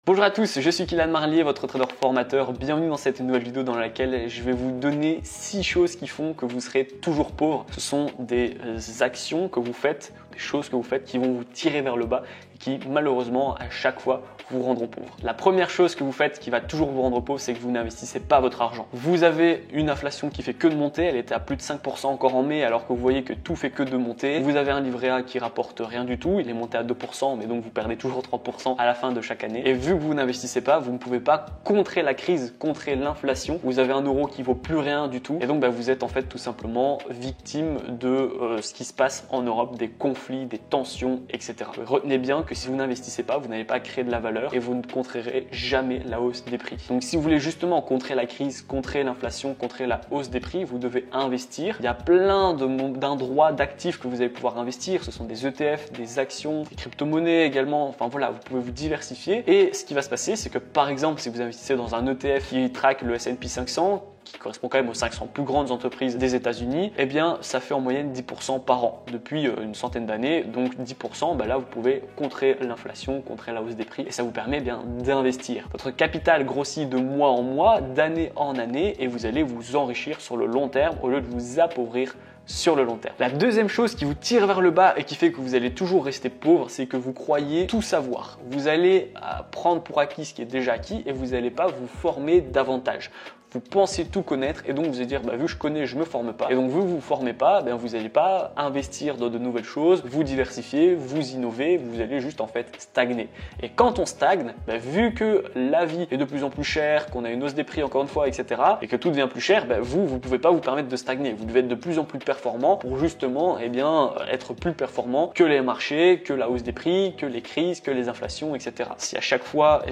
Bonjour à tous, je suis Kylian Marlier, votre trader formateur. Bienvenue dans cette nouvelle vidéo dans laquelle je vais vous donner 6 choses qui font que vous serez toujours pauvre. Ce sont des actions que vous faites, des choses que vous faites qui vont vous tirer vers le bas et qui malheureusement à chaque fois vous rendront pauvre. La première chose que vous faites qui va toujours vous rendre pauvre, c'est que vous n'investissez pas votre argent. Vous avez une inflation qui fait que de monter, elle était à plus de 5% encore en mai alors que vous voyez que tout fait que de monter. Vous avez un livret A qui rapporte rien du tout, il est monté à 2% mais donc vous perdez toujours 3% à la fin de chaque année. Et vu que vous n'investissez pas, vous ne pouvez pas contrer la crise, contrer l'inflation. Vous avez un euro qui vaut plus rien du tout et donc vous êtes en fait tout simplement victime de ce qui se passe en Europe, des conflits, des tensions, etc. Retenez bien que si vous n'investissez pas, vous n'allez pas créer de la valeur et vous ne contrerez jamais la hausse des prix. Donc si vous voulez justement contrer la crise, contrer l'inflation, contrer la hausse des prix, vous devez investir. Il y a plein d'endroits d'actifs que vous allez pouvoir investir. Ce sont des ETF, des actions, des crypto-monnaies également. Enfin voilà, vous pouvez vous diversifier. Et ce qui va se passer, c'est que par exemple, si vous investissez dans un ETF qui traque le S&P 500, qui correspond quand même aux 500 plus grandes entreprises des États-Unis, eh bien ça fait en moyenne 10% par an depuis une centaine d'années. Donc 10%, là vous pouvez contrer l'inflation, contrer la hausse des prix et ça vous permet bien d'investir. Votre capital grossit de mois en mois, d'année en année et vous allez vous enrichir sur le long terme au lieu de vous appauvrir sur le long terme. La deuxième chose qui vous tire vers le bas et qui fait que vous allez toujours rester pauvre, c'est que vous croyez tout savoir. Vous allez prendre pour acquis ce qui est déjà acquis et vous n'allez pas vous former davantage. Vous pensez tout connaître et donc vous allez dire vu que je connais, je me forme pas. Et donc vu que vous vous formez pas, vous n'allez pas investir dans de nouvelles choses, vous diversifier, vous innover, vous allez juste en fait stagner. Et quand on stagne, vu que la vie est de plus en plus chère, qu'on a une hausse des prix encore une fois, etc. et que tout devient plus cher, vous pouvez pas vous permettre de stagner. Vous devez être de plus en plus performant pour justement être plus performant que les marchés, que la hausse des prix, que les crises, que les inflations, etc. Si à chaque fois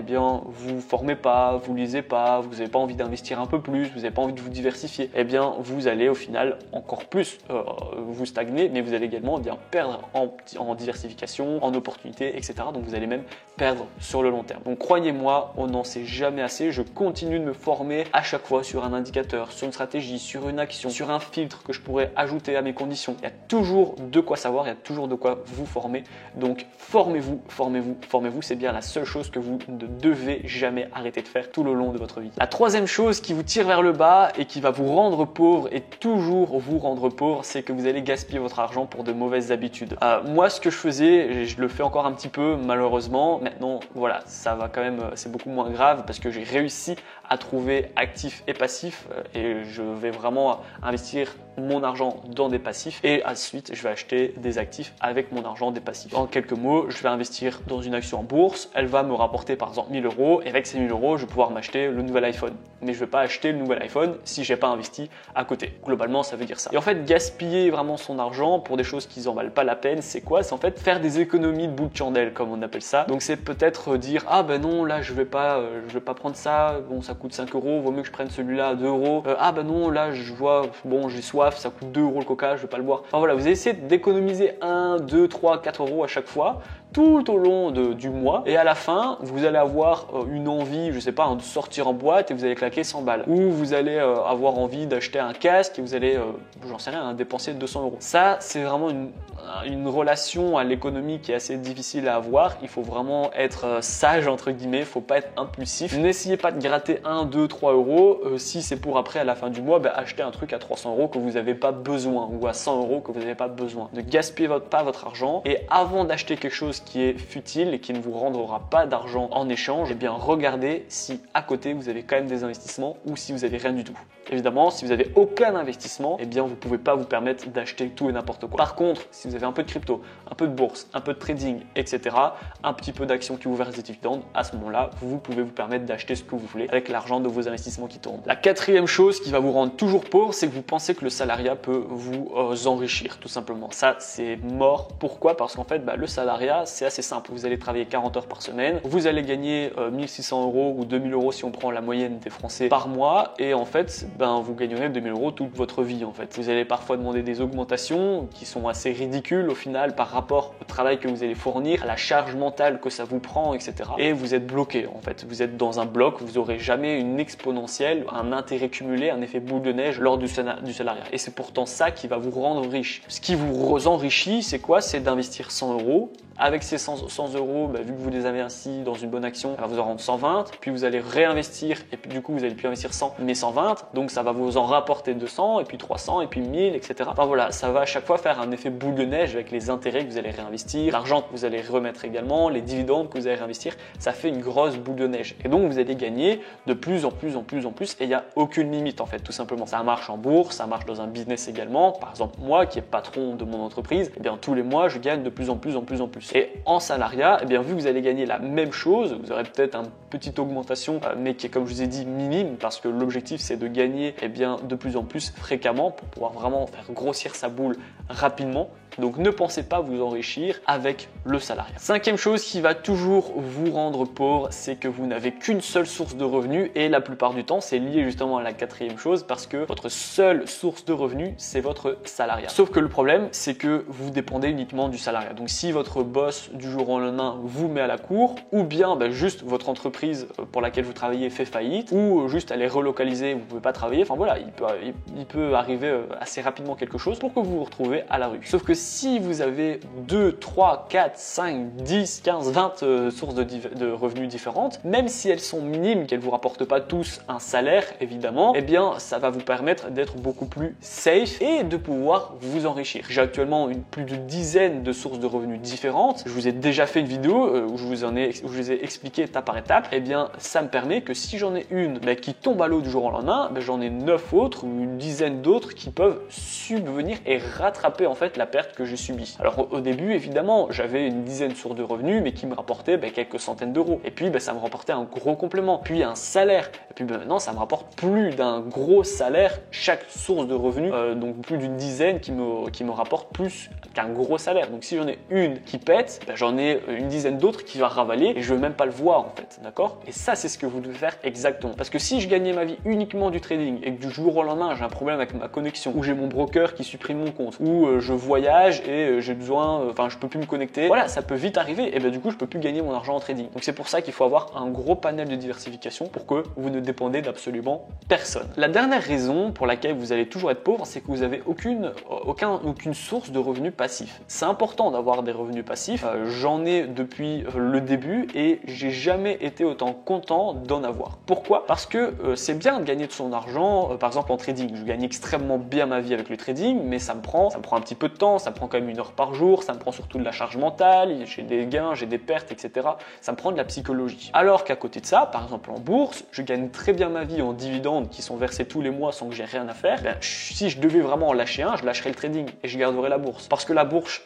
vous formez pas, vous lisez pas, vous n'avez pas envie d'investir un peu plus, vous n'avez pas envie de vous diversifier, vous allez au final encore plus vous stagner, mais vous allez également perdre en diversification, en opportunités, etc. Donc vous allez même perdre sur le long terme. Donc croyez-moi, on n'en sait jamais assez. Je continue de me former à chaque fois sur un indicateur, sur une stratégie, sur une action, sur un filtre que je pourrais ajouter à mes conditions. Il y a toujours de quoi savoir, il y a toujours de quoi vous former. Donc formez-vous, formez-vous, formez-vous. C'est bien la seule chose que vous ne devez jamais arrêter de faire tout le long de votre vie. La troisième chose qui vous tire vers le bas et qui va vous rendre pauvre et toujours vous rendre pauvre, c'est que vous allez gaspiller votre argent pour de mauvaises habitudes. Moi, ce que je faisais, et je le fais encore un petit peu malheureusement, maintenant voilà, ça va quand même, c'est beaucoup moins grave parce que j'ai réussi à trouver actifs et passifs et je vais vraiment investir mon argent dans des passifs et ensuite je vais acheter des actifs avec mon argent des passifs. En quelques mots, je vais investir dans une action en bourse, elle va me rapporter par exemple 1000 € et avec ces 1000 €, je vais pouvoir m'acheter le nouvel iPhone. Mais je ne vais pas acheter le nouvel iPhone si j'ai pas investi à côté. Globalement, ça veut dire ça. Et en fait, gaspiller vraiment son argent pour des choses qui en valent pas la peine, c'est quoi? C'est en fait faire des économies de bout de chandelle comme on appelle ça. Donc c'est peut-être dire non, là je vais pas prendre ça, bon ça coûte 5 €, vaut mieux que je prenne celui-là à 2 €. Non, là je vois, bon j'ai soif, ça coûte 2 € le coca, je vais pas le boire. Enfin voilà, vous allez essayer d'économiser 1, 2, 3, 4 € à chaque fois, tout au long du mois et à la fin, vous allez avoir une envie, je sais pas, de sortir en boîte et vous allez claquer 100 balles. Ou vous allez avoir envie d'acheter un casque et vous allez, j'en sais rien, dépenser 200 €. Ça, c'est vraiment une relation à l'économie qui est assez difficile à avoir. Il faut vraiment être sage entre guillemets, il faut pas être impulsif. N'essayez pas de gratter 1, 2, 3 € si c'est pour après à la fin du mois acheter un truc à 300 € que vous n'avez pas besoin ou à 100 € que vous n'avez pas besoin. Ne gaspillez pas votre argent et avant d'acheter quelque chose qui est futile et qui ne vous rendra pas d'argent en échange, regardez si à côté vous avez quand même des investissements ou si vous avez rien du tout. Évidemment, si vous n'avez aucun investissement, vous ne pouvez pas vous permettre d'acheter tout et n'importe quoi. Par contre, si vous avez un peu de crypto, un peu de bourse, un peu de trading, etc., un petit peu d'actions qui vous versent des dividendes, à ce moment-là, vous pouvez vous permettre d'acheter ce que vous voulez avec l'argent de vos investissements qui tournent. La quatrième chose qui va vous rendre toujours pauvre, c'est que vous pensez que le salariat peut vous enrichir, tout simplement. Ça, c'est mort. Pourquoi? Parce qu'en fait, le salariat, c'est assez simple. Vous allez travailler 40 heures par semaine, vous allez gagner 1600 € ou 2000 € si on prend la moyenne des Français par mois et en fait, vous gagnerez 2000 € toute votre vie en fait. Vous allez parfois demander des augmentations qui sont assez ridicules au final par rapport au travail que vous allez fournir, à la charge mentale que ça vous prend, etc. Et vous êtes bloqué en fait. Vous êtes dans un bloc, vous n'aurez jamais une exponentielle, un intérêt cumulé, un effet boule de neige lors du salariat. Et c'est pourtant ça qui va vous rendre riche. Ce qui vous enrichit, c'est quoi? C'est d'investir 100 €. Avec avec ces 100 euros, vu que vous les avez ainsi dans une bonne action, ça va vous en rendre 120, puis vous allez réinvestir et puis du coup vous allez plus investir 100 mais 120, donc ça va vous en rapporter 200 et puis 300 et puis 1000, etc. Enfin voilà, ça va à chaque fois faire un effet boule de neige avec les intérêts que vous allez réinvestir, l'argent que vous allez remettre également, les dividendes que vous allez réinvestir, ça fait une grosse boule de neige et donc vous allez gagner de plus en plus et il n'y a aucune limite en fait, tout simplement. Ça marche en bourse, ça marche dans un business également. Par exemple, moi qui est patron de mon entreprise, eh bien tous les mois je gagne de plus en plus. Et en salariat, eh bien vu que vous allez gagner la même chose, vous aurez peut-être une petite augmentation, mais qui est, comme je vous ai dit, minime, parce que l'objectif c'est de gagner de plus en plus fréquemment pour pouvoir vraiment faire grossir sa boule rapidement. Donc ne pensez pas vous enrichir avec le salariat. Cinquième chose qui va toujours vous rendre pauvre, c'est que vous n'avez qu'une seule source de revenus et la plupart du temps c'est lié justement à la quatrième chose parce que votre seule source de revenus c'est votre salariat. Sauf que le problème c'est que vous dépendez uniquement du salariat. Donc si votre boss du jour au lendemain vous met à la cour ou bien juste votre entreprise pour laquelle vous travaillez fait faillite ou juste elle est relocalisée, vous ne pouvez pas travailler, enfin voilà, il peut arriver assez rapidement quelque chose pour que vous vous retrouvez à la rue. Sauf que si vous avez 2, 3, 4, 5, 10, 15, 20 sources de revenus différentes, même si elles sont minimes, qu'elles ne vous rapportent pas tous un salaire évidemment, eh bien ça va vous permettre d'être beaucoup plus safe et de pouvoir vous enrichir. J'ai actuellement plus de dizaine de sources de revenus différentes. Je vous ai déjà fait une vidéo où je vous ai expliqué étape par étape. Eh bien ça me permet que si j'en ai une qui tombe à l'eau du jour au lendemain, j'en ai 9 autres ou une dizaine d'autres qui peuvent subvenir et rattraper en fait la perte que j'ai subie. Alors au début évidemment j'avais une dizaine de sources de revenus mais qui me rapportaient quelques centaines d'euros et puis ça me rapportait un gros complément, puis un salaire et puis maintenant ça me rapporte plus d'un gros salaire chaque source de revenus, donc plus d'une dizaine qui me rapporte plus qu'un gros salaire. Donc si j'en ai une qui pète, j'en ai une dizaine d'autres qui va ravaler et je ne veux même pas le voir en fait, d'accord? Et ça c'est ce que vous devez faire exactement, parce que si je gagnais ma vie uniquement du trading et que du jour au lendemain j'ai un problème avec ma connexion ou j'ai mon broker qui supprime mon compte ou je voyage et j'ai besoin, je peux plus me connecter, voilà, ça peut vite arriver et du coup je peux plus gagner mon argent en trading. Donc c'est pour ça qu'il faut avoir un gros panel de diversification pour que vous ne dépendez d'absolument personne. La dernière raison pour laquelle vous allez toujours être pauvre, c'est que vous n'avez aucune source de revenus passifs. C'est important d'avoir des revenus passifs, j'en ai depuis le début et j'ai jamais été autant content d'en avoir. Pourquoi? Parce que c'est bien de gagner de son argent, par exemple en trading. Je gagne extrêmement bien ma vie avec le trading, mais ça me prend un petit peu de temps, ça me prend quand même 1 heure par jour, ça me prend surtout de la charge mentale, j'ai des gains, j'ai des pertes, etc. Ça me prend de la psychologie. Alors qu'à côté de ça, par exemple en bourse, je gagne très bien ma vie en dividendes qui sont versés tous les mois sans que j'ai rien à faire. Si je devais vraiment en lâcher un, je lâcherais le trading et je garderais la bourse. Parce que la bourse,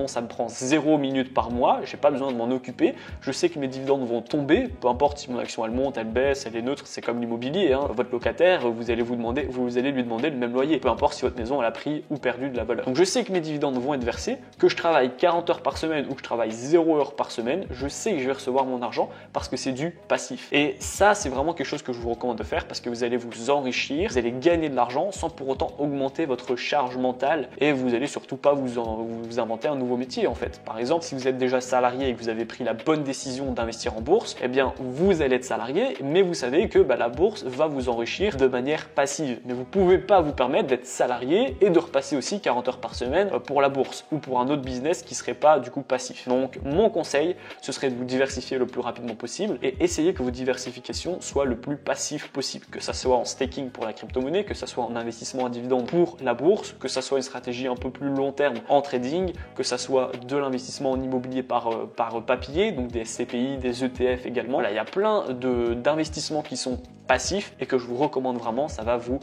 ça me prend 0 minutes par mois, j'ai pas besoin de m'en occuper. Je sais que mes dividendes vont tomber, peu importe si mon action elle monte, elle baisse, elle est neutre, c'est comme l'immobilier. Votre locataire, vous allez lui demander le même loyer, peu importe si votre maison elle a pris ou perdu de la valeur. Donc je sais que mes dividendes vont être versés, que je travaille 40 heures par semaine ou que je travaille 0 heures par semaine, je sais que je vais recevoir mon argent parce que c'est du passif. Et ça, c'est vraiment quelque chose que je vous recommande de faire parce que vous allez vous enrichir, vous allez gagner de l'argent sans pour autant augmenter votre charge mentale et vous allez surtout pas vous inventer un nouveau métier en fait. Par exemple, si vous êtes déjà salarié et que vous avez pris la bonne décision d'investir en bourse, eh bien vous allez être salarié, mais vous savez que la bourse va vous enrichir de manière passive. Mais vous pouvez pas vous permettre d'être salarié et de repasser aussi 40 heures par semaine pour la bourse ou pour un autre business qui serait pas du coup passif. Donc mon conseil, ce serait de vous diversifier le plus rapidement possible et essayer que vos diversifications soient le plus passif possible, que ça soit en staking pour la crypto-monnaie, que ça soit en investissement à dividende pour la bourse, que ça soit une stratégie un peu plus long terme en trading, que ça soit de l'investissement en immobilier par papier, donc des SCPI, des ETF également. Voilà, il y a plein d'investissements qui sont passifs et que je vous recommande vraiment, ça va vous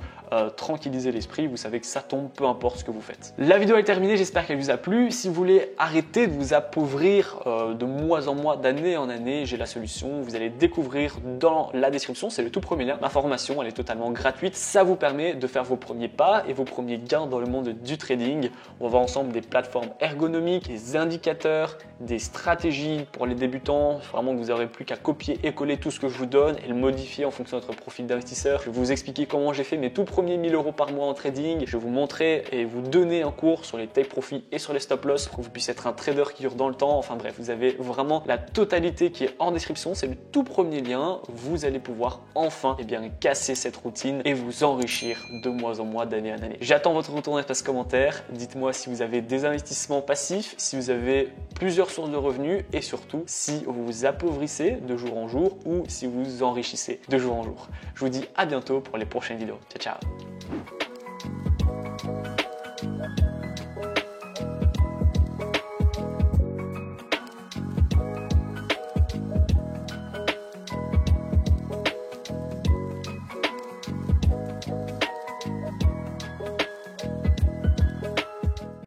tranquilliser l'esprit, vous savez que ça tombe peu importe ce que vous faites. La vidéo est terminée, j'espère qu'elle vous a plu. Si vous voulez arrêter de vous appauvrir de mois en mois, d'année en année, j'ai la solution, vous allez découvrir dans la description, c'est le tout premier lien, ma formation, elle est totalement gratuite, ça vous permet de faire vos premiers pas et vos premiers gains dans le monde du trading. On va voir ensemble des plateformes ergonomiques, des indicateurs, des stratégies pour les débutants, vraiment que vous n'aurez plus qu'à copier et coller tout ce que je vous donne et le modifier en fonction de votre profil d'investisseur. Je vais vous expliquer comment j'ai fait mes tout premiers 1000 € par mois en trading, je vais vous montrer et vous donner un cours sur les take profit et sur les stop loss pour que vous puissiez être un trader qui dure dans le temps. Enfin bref, vous avez vraiment la totalité qui est en description. C'est le tout premier lien. Vous allez pouvoir enfin casser cette routine et vous enrichir de mois en mois, d'année en année. J'attends votre retour dans l'espace commentaire. Dites-moi si vous avez des investissements passifs, si vous avez plusieurs sources de revenus et surtout si vous vous appauvrissez de jour en jour ou si vous vous enrichissez de jour en jour. Je vous dis à bientôt pour les prochaines vidéos. Ciao, ciao!